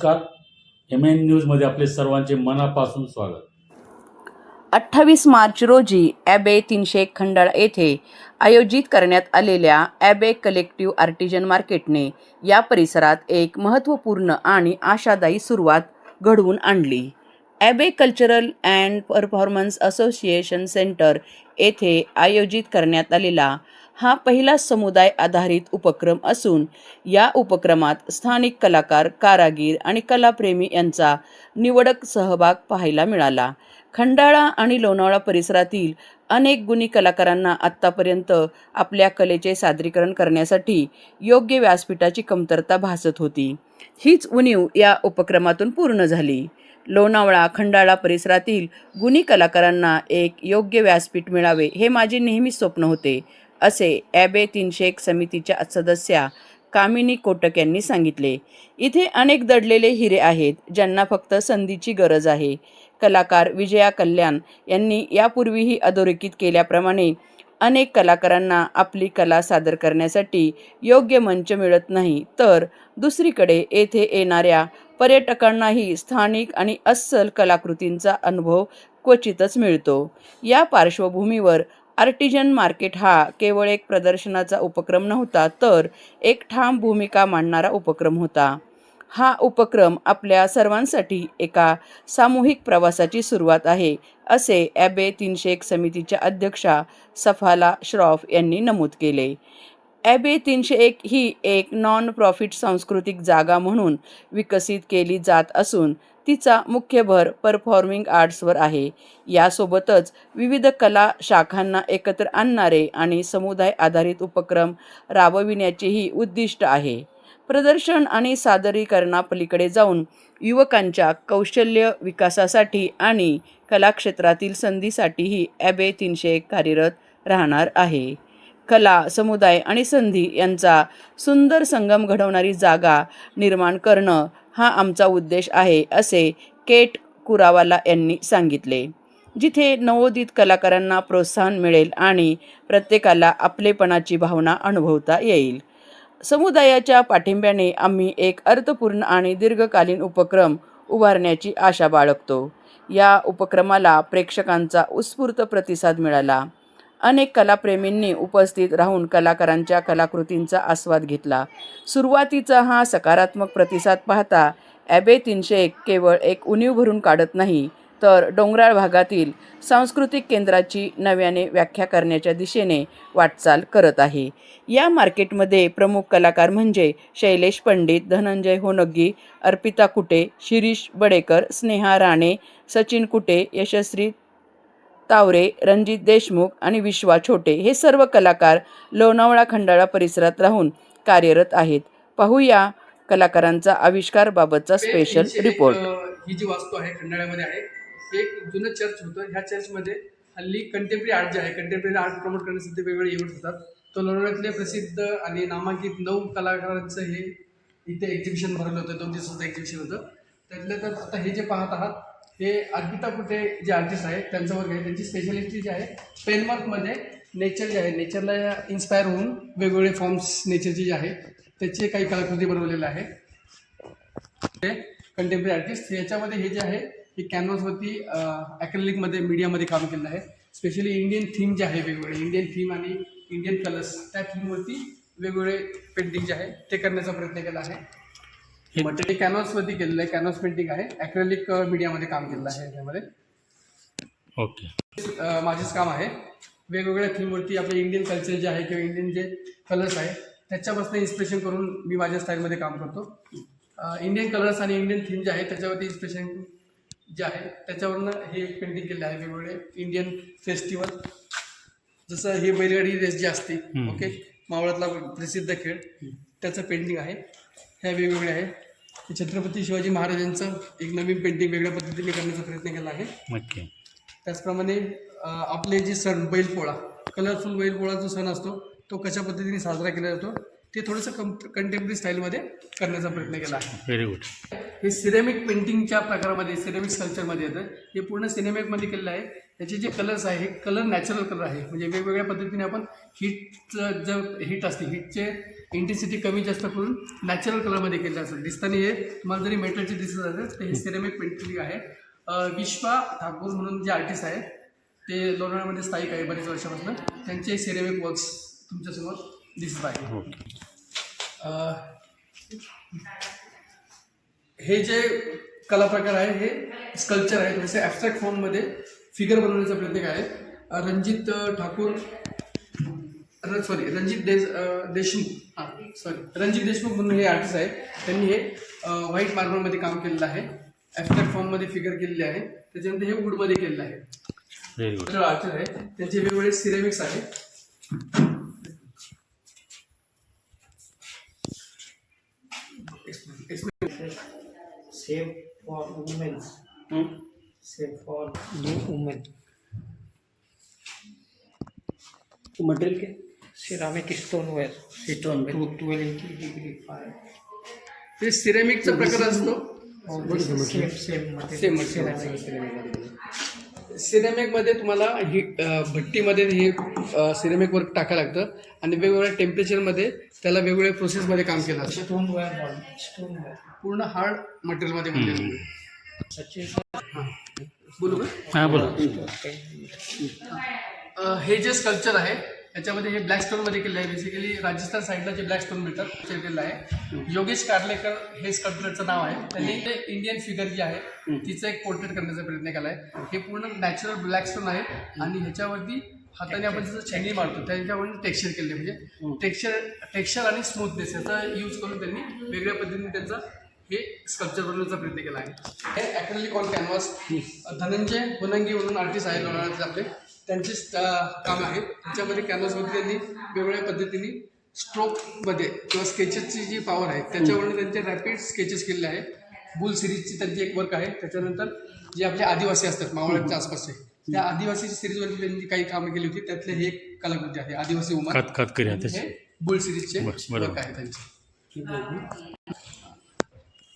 नमस्कार. MN न्यूजमध्ये आपले सर्वांचे मनापासून स्वागत. 28 मार्च रोजी ॲबे 301 खंडाळा येथे आयोजित करण्यात आलेल्या ॲबे कलेक्टिव्ह आर्टिजन मार्केटने या परिसरात एक महत्त्वपूर्ण आणि आशादायी सुरुवात घडवून आणली. Abbey cultural and performance association centre येथे आयोजित करण्यात आलेला हा पहिला समुदाय आधारित उपक्रम असून या उपक्रमात स्थानिक कलाकार, कारागीर आणि कलाप्रेमी यांचा निवडक सहभाग पाहायला मिळाला. खंडाळा आणि लोणावळा परिसरातील अनेक गुणी कलाकारांना आत्तापर्यंत आपल्या कलेचे सादरीकरण करण्यासाठी योग्य व्यासपीठाची कमतरता भासत होती. हीच उणीव या उपक्रमातून पूर्ण झाली. लोणावळा, खंडाळा परिसरातील गुणी कलाकारांना एक योग्य व्यासपीठ मिळावे हे माझे नेहमीच स्वप्न होते, असे ॲबे 301 समितीच्या सदस्या कामिनी कोटक यांनी सांगितले. इथे अनेक दडलेले हिरे आहेत, ज्यांना फक्त संधीची गरज आहे. कलाकार विजया कल्याण यांनी यापूर्वीही अधोरेखित केल्याप्रमाणे अनेक कलाकारांना आपली कला सादर करण्यासाठी योग्य मंच मिळत नाही, तर दुसरीकडे येथे येणाऱ्या पर्यटकांनाही स्थानिक आणि अस्सल कलाकृतींचा अनुभव क्वचितच मिळतो. या पार्श्वभूमीवर आर्टिजन मार्केट हा केवळ एक प्रदर्शनाचा उपक्रम नव्हता, तर एक ठाम भूमिका मांडणारा उपक्रम होता. हा उपक्रम आपल्या सर्वांसाठी एका सामूहिक प्रवासाची सुरुवात आहे, असे ॲबे 301 समितीच्या अध्यक्षा सफाला श्रॉफ यांनी नमूद केले. ॲबे 301 ही एक नॉन प्रॉफिट सांस्कृतिक जागा म्हणून विकसित केली जात असून तिचा मुख्य भर परफॉर्मिंग आर्ट्सवर आहे. यासोबतच विविध कला शाखांना एकत्र आणणारे आणि समुदाय आधारित उपक्रम राबविण्याचेही उद्दिष्ट आहे. प्रदर्शन आणि सादरीकरणापलीकडे जाऊन युवकांच्या कौशल्य विकासासाठी आणि कलाक्षेत्रातील संधीसाठीही ॲबे 301 कार्यरत राहणार आहे. कला, समुदाय आणि संधी यांचा सुंदर संगम घडवणारी जागा निर्माण करणं हा आमचा उद्देश आहे, असे केट कुरावाला यांनी सांगितले. जिथे नवोदित कलाकारांना प्रोत्साहन मिळेल आणि प्रत्येकाला आपलेपणाची भावना अनुभवता येईल. समुदायाच्या पाठिंब्याने आम्ही एक अर्थपूर्ण आणि दीर्घकालीन उपक्रम उभारण्याची आशा बाळगतो. या उपक्रमाला प्रेक्षकांचा उत्स्फूर्त प्रतिसाद मिळाला. अनेक कलाप्रेमींनी उपस्थित राहून कलाकारांच्या कलाकृतींचा आस्वाद घेतला. सुरुवातीचा हा सकारात्मक प्रतिसाद पाहता ॲबे 301 केवळ एक उणीव भरून काढत नाही, तर डोंगराळ भागातील सांस्कृतिक केंद्राची नव्याने व्याख्या करण्याच्या दिशेने वाटचाल करत आहे. या मार्केटमध्ये प्रमुख कलाकार म्हणजे शैलेश पंडित, धनंजय होनग्गी, अर्पिता कुटे, शिरीष बडेकर, स्नेहा राणे, सचिन कुटे, यशस्वी तावरे, रणजित देशमुख आणि विश्वा छोटे हे सर्व कलाकार लोणावळा खंडाळा परिसरात राहून कार्यरत आहेत. पाहूया कलाकारांचा आविष्कारबाबतचा स्पेशल रिपोर्ट. ही जी वास्तू आहे खंडाळ्यामध्ये आहे, एक जुनं चर्च होतं. ह्या चर्चमध्ये हल्ली कंटेम्पररी आर्ट जे आहे, कंटेम्पररी आर्ट प्रमोट करण्यासाठी वेगवेगळे इव्हेंट्स होतात. तो लोणावळ्यातले प्रसिद्ध आणि नामांकित 9 कलाकारांचं हे इथे एक्झिबिशन भरलं होतं. 2 दिवसाचं एक्झिबिशन होतं. त्यातलं तर आता हे जे पाहत आहात हे अर्पिता कुटे जे आर्टिस्ट आहेत त्यांचं वर्ग आहे. त्यांची स्पेशालिटी जी आहे पेनवर्कमध्ये नेचर जे आहे, नेचरला इन्स्पायर होऊन वेगवेगळे फॉर्म्स नेचरचे जे आहे त्याचे काही कलाकृती बनवलेल्या आहे. ते कंटेम्पररी आर्टिस्ट याच्यामध्ये हे जे आहे हे कॅनव्हासवरती ॲक्रेलिकमध्ये मीडियामध्ये काम केलं आहे. स्पेशली इंडियन थीम जे आहे, वेगवेगळे इंडियन थीम आणि इंडियन कलर्स त्या थीमवरती वेगवेगळे पेंटिंग जे आहे ते करण्याचा प्रयत्न केला आहे. ते कॅनव्हासवरती केलेलं आहे. कॅनव्हास पेंटिंग आहे, ॲक्रेलिक मीडियामध्ये काम केलेलं आहे. याच्यामध्ये ओके माझेच काम आहे. वेगवेगळ्या थीमवरती आपले इंडियन कल्चर जे आहे किंवा इंडियन जे कलर्स आहे त्याच्यापासून इन्स्पिरेशन करून मी माझ्या स्टाईलमध्ये काम करतो. इंडियन कलर्स आणि इंडियन थीम जे आहे त्याच्यावरती इन्स्पिरेशन जे आहे त्याच्यावरनं हे पेंटिंग केलं आहे. वेगवेगळे इंडियन फेस्टिवल, जसं हे बैलगाडी रेस जी असते, ओके, मावळातला प्रसिद्ध खेळ, त्याचं पेंटिंग आहे. ह्या वेगवेगळे आहे. छत्रपती शिवाजी महाराजांचं एक नवीन पेंटिंग वेगळ्या पद्धतीने करण्याचा प्रयत्न केला आहे. ओके. त्याचप्रमाणे आपले जे सण बैलपोळा, कलरफुल बैलपोळा जो सण असतो तो कशा पद्धतीने साजरा केला जातो ते थोडंसं कंटेम्पररी स्टाईलमध्ये करण्याचा प्रयत्न केला आहे. Very good. हे सिरेमिक पेंटिंगच्या प्रकारामध्ये, सिरेमिक स्कल्चरमध्ये येतं. हे पूर्ण सिरेमिकमध्ये केलेलं आहे. ह्याचे जे कलर्स आहे हे कलर नॅचरल कलर आहे, म्हणजे वेगवेगळ्या पद्धतीने आपण हीटचं जर हीट असते हीटचे इंटेन्सिटी कमी जास्त करून नॅचरल कलरमध्ये केलं असतं. दिसताना हे तुम्हाला जरी मेटलचे दिसत असेल तर हे सिरेमिक पेंटिंग आहे. विश्वा ठाकूर म्हणून जे आर्टिस्ट आहेत ते लोणावळ्यामध्ये स्थायिक आहे बरेच वर्षापासून. त्यांचे सिरेमिक वर्क्स तुमच्यासमोर दिसत आहे. हे जे कला प्रकार आहे हे स्कल्पचर आहे, जसे ॲबस्ट्रॅक्ट फॉर्ममध्ये फिगर बनवण्याचा प्रयत्न आहे. रणजित देशमुख म्हणून हे आर्टिस्ट आहे. त्यांनी हे व्हाईट मार्बलमध्ये काम केलेलं आहे, ॲबस्ट्रॅक्ट फॉर्ममध्ये फिगर केलेली आहे. त्याच्यानंतर हे वूडमध्ये केलेलं आहे. आर्टिस्ट आहे, त्यांचे वेगवेगळे सिरेमिक्स आहे. Save for women. Save for new women. Material K Ceramic stoneware. Stone 220 degree fire. ते सिरेमिकचा प्रकार असतो. Same material. सिरेमिकमध्ये तुम्हाला ही भट्टीमध्ये हे सिरेमिक वर्क टाकायला लागतं आणि वेगवेगळ्या टेम्परेचरमध्ये त्याला वेगवेगळ्या प्रोसेसमध्ये काम केलं असतं. Stoneware. पूर्ण हार्ड मटेरियलमध्ये बनलेलं. Such as बोलू का? हां बोला. हे जे स्कल्पचर आहे त्याच्यामध्ये हे ब्लॅक स्टोनमध्ये केलं आहे. बेसिकली राजस्थान साईडला जे ब्लॅक स्टोन मिळतात ते केलं आहे. योगेश कार्लेकर हे स्कल्पचरचं नाव आहे. त्यांनी ते इंडियन फिगर जी आहे तिचा एक पोर्ट्रेट करण्याचा प्रयत्न केला आहे. हे पूर्ण नॅचरल ब्लॅक स्टोन आहे आणि ह्याच्यावरती हाताने आपण जसं छेनी मारतो त्याच्यावरून टेक्स्चर केले, म्हणजे टेक्स्चर आणि स्मूथनेस याचा यूज करून त्यांनी वेगळ्या पद्धतीने त्यांचा हे स्कल्पचर बनवण्याचा प्रयत्न केला आहे. हे ॲक्रेलिक ऑन कॅनव्हास धनंजय होनंगी म्हणून आर्टिस्ट आहे लोणावळ्यातले आपले, त्यांचे काम आहे. त्याच्यामध्ये कॅनव्हासमध्ये त्यांनी वेगवेगळ्या पद्धतीने स्ट्रोकमध्ये किंवा स्केचेसची जी पॉवर आहे त्याच्यावरून त्यांचे रॅपिड स्केचेस केलेले आहे. बुल सिरीजची त्यांची एक वर्क आहे. त्याच्यानंतर जे आपले आदिवासी असतात मावळ्याच्या आसपासचे त्या आदिवासी सिरीजवरती त्यांनी काही कामं केली होती. त्यातले हे एक कलाकृती आहे आदिवासी उमर. हे बुल सिरीजचे वर्क आहे त्यांचे.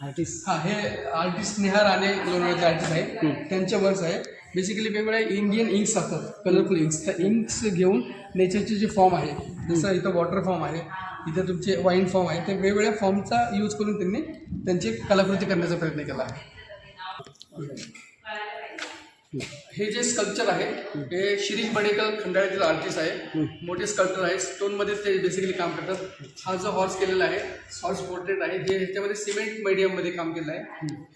आर्टिस्ट हे आर्टिस्ट नेहा राणे लोणावळ्याचे आर्टिस्ट आहे. त्यांचे वर्क्स आहे. बेसिकली वेगवेगळ्या इंडियन इंक्स असतात, कलरफुल इंक्स. त्या इंक्स घेऊन नेचरचे जे फॉर्म आहे, जसं इथं वॉटर फॉर्म आहे, इथं तुमचे वाईन फॉर्म आहे, ते वेगवेगळ्या फॉर्मचा यूज करून त्यांनी त्यांची कलाकृती करण्याचा प्रयत्न केला आहे. हे जे स्कल्पचर आहे हे शिरीष बडेकर खंडाळ्यातील आर्टिस्ट आहे. मोठे स्कल्पचर आहे, स्टोनमध्ये ते बेसिकली काम करतात. हा जो हॉर्स केलेला आहे हॉर्स पोर्ट्रेट आहे, हे ह्याच्यामध्ये सिमेंट मीडियममध्ये काम केलं आहे.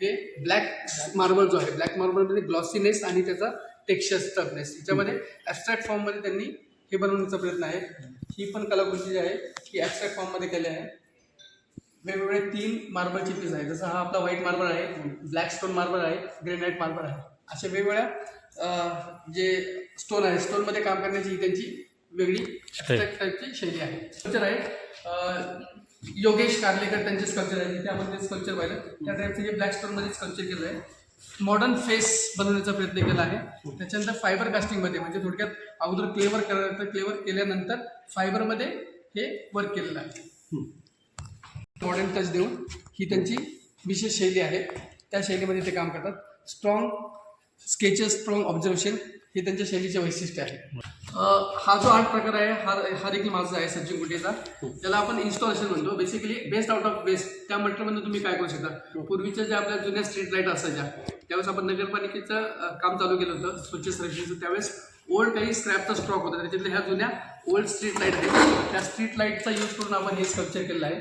हे ब्लॅक मार्बल जो आहे, ब्लॅक मार्बलमध्ये ग्लॉसीनेस आणि त्याचा टेक्स्चर स्टफनेस याच्यामध्ये ॲबस्ट्रॅक्ट फॉर्ममध्ये त्यांनी हे बनवण्याचा प्रयत्न आहे. ही पण कलाकृती जी आहे ही ॲबस्ट्रॅक्ट फॉर्ममध्ये केली आहे. वेगवेगळे 3 मार्बलचे पीस आहे, जसं हा आपला व्हाईट मार्बल आहे, ब्लॅक स्टोन मार्बल आहे, ग्रेनाइट मार्बल आहे. अशा वेगवेगळ्या जे स्टोन आहे स्टोनमध्ये काम करण्याची ही त्यांची वेगळी ॲबस्ट्रॅक्ट टाईपची शैली आहे. स्कल्पचर आहे योगेश कार्लेकर त्यांचे स्कल्पचर आहे. जिथे आपण ते स्कल्पचर पाहिलं त्या टाईपचं हे ब्लॅक स्टोनमध्ये स्कल्पचर केलं आहे. मॉडर्न फेस बनवण्याचा प्रयत्न केला आहे. त्याच्यानंतर फायबर कास्टिंगमध्ये, म्हणजे थोडक्यात अगोदर क्लेवर करायला तर क्लेवर केल्यानंतर फायबरमध्ये हे वर्क केलेलं आहे. मॉडर्न टच देऊन ही त्यांची विशेष शैली आहे. त्या शैलीमध्ये ते काम करतात. स्ट्रॉंग स्केचेस, स्ट्रॉंग ऑब्झर्वेशन हे त्यांच्या शैलीचे वैशिष्ट्य आहे. हा जो आर्ट प्रकार आहे हा देखील माझा आहे सचिन गुटेचा. त्याला आपण इन्स्टॉलेशन म्हणतो. Basically best out of waste त्या मटेरियलमध्ये तुम्ही काय करू शकता. पूर्वीच्या ज्या आपल्या जुन्या स्ट्रीट लाईट असायच्या त्यावेळेस आपण नगरपालिकेचं काम चालू केलं होतं स्वच्छ सर्वेक्षणचं. त्यावेळेस ओल्ड काही स्क्रॅपचा स्टॉक होता, त्याच्यातल्या ह्या जुन्या ओल्ड स्ट्रीट लाईट आहेत त्या स्ट्रीट लाईटचा यूज करून आपण हे स्कल्पचर केलेलं आहे.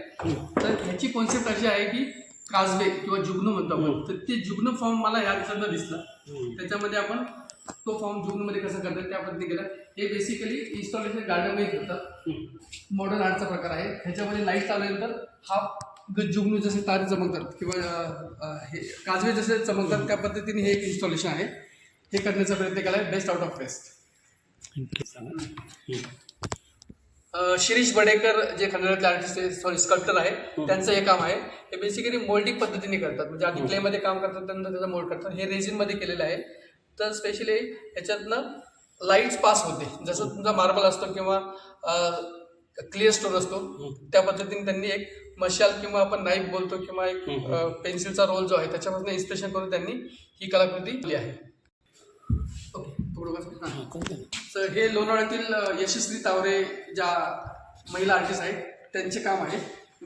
तर ह्याची कॉन्सेप्ट अशी आहे की काजवे किंवा जुगनू म्हणतो आपण, तर ते जुगनू फॉर्म मला या दिवसांना दिसला. त्याच्यामध्ये आपण तो फॉर्म जुगनूमध्ये कसं करतात त्या पद्धतीने केलं. हे बेसिकली इन्स्टॉलेशन गार्डनमध्ये करतात. मॉडर्न आर्टचा प्रकार आहे. ह्याच्यामध्ये लाईट चालल्यानंतर हा जुगनू जसे तारे चमकतात किंवा हे काजवे जसे चमकतात त्या पद्धतीने हे एक इन्स्टॉलेशन आहे. हे करण्याचा प्रयत्न केला आहे best out of waste. Shirish Badekar जे खंडाळ्यातले आर्टिस्ट आहे, स्कल्प्टर आहे, त्यांचं हे काम आहे. हे बेसिकली मोल्डिंग पद्धतीने करतात, म्हणजे आधी क्लेमध्ये काम करतात त्यानंतर त्याचा मोल्ड करतात. हे रेझिनमध्ये केलेलं आहे. तर स्पेशली ह्याच्यातनं लाईट्स पास होते, जसं तुमचा मार्बल असतो किंवा क्लिअर स्टोन असतो त्या पद्धतीने त्यांनी एक मशाल किंवा आपण नाईफ बोलतो किंवा एक पेन्सिलचा रोल जो आहे त्याच्यापासून इन्स्पिरेशन करून त्यांनी ही कलाकृती केली आहे. ओके. थोडं बघा. हां. कोणतं? तर हे लोणावळ्यातील यशस्वी तावरे ज्या महिला आर्टिस्ट आहेत त्यांचे काम आहे.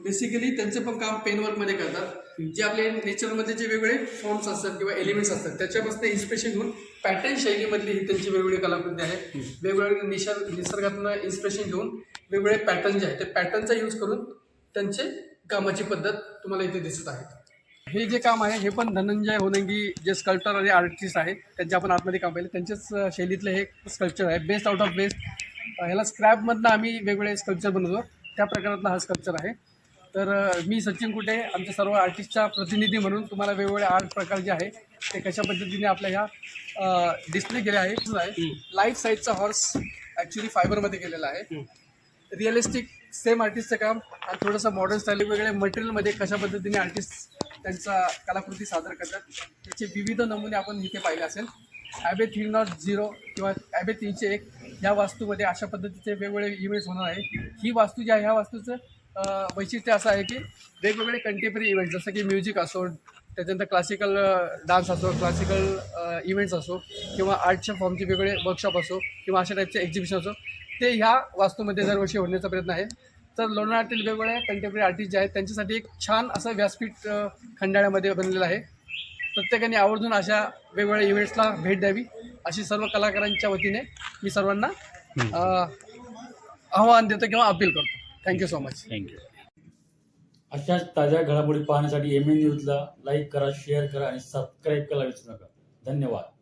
बेसिकली त्यांचे पण काम पेनवर्कमध्ये करतात. जे आपले नेचरमध्ये जे वेगवेगळे फॉर्म्स असतात किंवा एलिमेंट्स असतात त्याच्यापासून इन्स्पिरेशन घेऊन पॅटर्न शैलीमधली ही त्यांची वेगवेगळी कलाकृती आहे. वेगवेगळे निसर्गातून इन्स्पिरेशन घेऊन वेगवेगळे पॅटर्न जे आहेत ते पॅटर्नचा यूज करून त्यांचे कामाची पद्धत तुम्हाला इथे दिसत आहे. हे जे काम आहे हे पण धनंजय होनंगी जे स्कल्प्टर आणि आर्टिस्ट आहेत त्यांचे आपण आतमध्ये काम पाहिलं त्यांच्याच शैलीतलं हे स्कल्पचर आहे. बेस्ट आउट ऑफ वेस्ट ह्याला स्क्रॅपमधनं आम्ही वेगवेगळे स्कल्पचर बनवतो त्या प्रकारातला हा स्कल्पचर आहे. तर मी सचिन कुटे आमच्या सर्व आर्टिस्टच्या प्रतिनिधी म्हणून तुम्हाला वेगवेगळे आर्ट प्रकार जे आहे ते कशा पद्धतीने आपल्या ह्या डिस्प्ले केले आहे. लाईफ साईजचा हॉर्स ॲक्च्युली फायबरमध्ये केलेला आहे. रिअलिस्टिक सेम आर्टिस्टचं काम आणि थोडंसं मॉडर्न स्टाईल वेगवेगळ्या मटेरियलमध्ये कशा पद्धतीने आर्टिस्ट त्यांचा कलाकृती सादर करतात त्याचे विविध नमुने आपण इथे पाहिले असेल. ॲबे 300 किंवा ॲबे 301 ह्या वास्तूमध्ये अशा पद्धतीचे वेगवेगळे इव्हेंट्स होणार आहे. ही वास्तू जी आहे ह्या वास्तूचं वैशिष्ट्य असं आहे की वेगवेगळे कंटेम्पररी इव्हेंट्स जसं की म्युझिक असो, त्याच्यानंतर क्लासिकल डान्स असो, क्लासिकल इव्हेंट्स असो किंवा आर्टच्या फॉर्मचे वेगवेगळे वर्कशॉप असो किंवा अशा टाईपचे एक्झिबिशन असो ते ह्या वास्तूमध्ये दरवर्षी होण्याचा प्रयत्न आहे. तर लोणावळ्यातील वेगवेगळे कंटेम्पररी आर्टिस्ट जे आहेत त्यांच्यासाठी एक छान असं व्यासपीठ खंडाळ्यामध्ये बनलेलं आहे. प्रत्येकाने आवर्जून अशा वेगवेगळ्या इव्हेंट्सला भेट द्यावी अशी सर्व कलाकारांच्या वतीने मी सर्वांना आवाहन देतो किंवा अपील करतो. Thank you so much. थँक्यू. अशाच ताज्या घडामोडी पाहण्यासाठी MN न्यूजला लाईक करा, शेअर करा आणि सबस्क्राईब करायला विसरू नका. धन्यवाद.